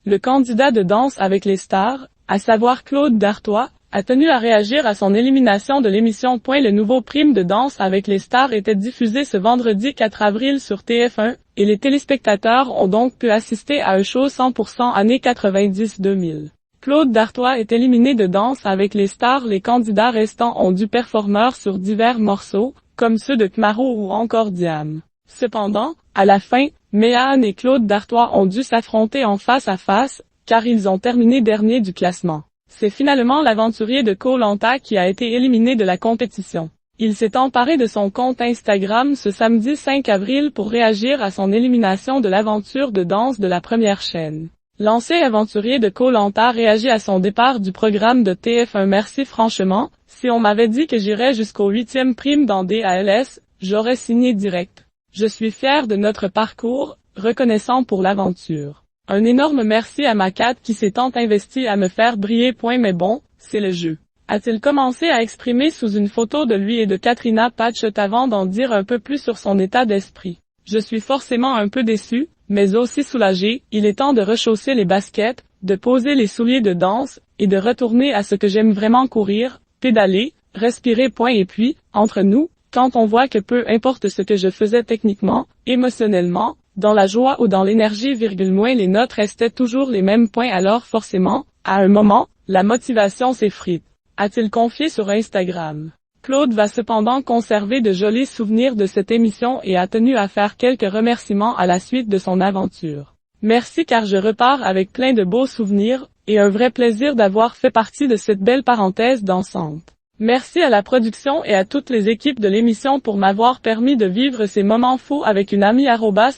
le candidat de Danse avec les stars, à savoir Claude Dartois, a tenu à réagir à son élimination de l'émission. Le nouveau prime de Danse avec les stars était diffusé ce vendredi 4 avril sur TF1, et les téléspectateurs ont donc pu assister à un show 100% années 90-2000. Claude Dartois est éliminé de Danse avec les stars. Les candidats restants ont dû performer sur divers morceaux, comme ceux de Kmaro ou encore Diam. Cependant, à la fin, Méane et Claude Dartois ont dû s'affronter en face à face, car ils ont terminé dernier du classement. C'est finalement l'aventurier de Koh-Lanta qui a été éliminé de la compétition. Il s'est emparé de son compte Instagram ce samedi 5 avril pour réagir à son élimination de l'aventure de danse de la première chaîne. L'ancien aventurier de Koh-Lanta réagit à son départ du programme de TF1. Merci franchement, si on m'avait dit que j'irais jusqu'au 8e prime dans DALS, j'aurais signé direct. Je suis fier de notre parcours, reconnaissant pour l'aventure. Un énorme merci à ma Kat qui s'est tant investie à me faire briller. Mais bon, c'est le jeu. A-t-il commencé à exprimer sous une photo de lui et de Katrina Patchett avant d'en dire un peu plus sur son état d'esprit. Je suis forcément un peu déçu, mais aussi soulagé. Il est temps de rechausser les baskets, de poser les souliers de danse, et de retourner à ce que j'aime vraiment: courir, pédaler, respirer. Et puis, entre nous, quand on voit que peu importe ce que je faisais techniquement, émotionnellement, dans la joie ou dans l'énergie, les notes restaient toujours les mêmes. Alors forcément, à un moment, la motivation s'effrite. A-t-il confié sur Instagram. Claude va cependant conserver de jolis souvenirs de cette émission et a tenu à faire quelques remerciements à la suite de son aventure. Merci, car je repars avec plein de beaux souvenirs, et un vrai plaisir d'avoir fait partie de cette belle parenthèse dansante. Merci à la production et à toutes les équipes de l'émission pour m'avoir permis de vivre ces moments fous avec une amie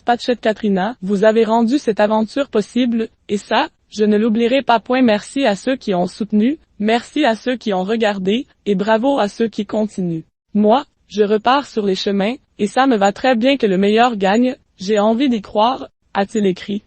@Patchett Katrina. Vous avez rendu cette aventure possible, et ça, je ne l'oublierai pas. Merci à ceux qui ont soutenu, merci à ceux qui ont regardé, et bravo à ceux qui continuent. Moi, je repars sur les chemins, et ça me va très bien que le meilleur gagne, j'ai envie d'y croire, a-t-il écrit.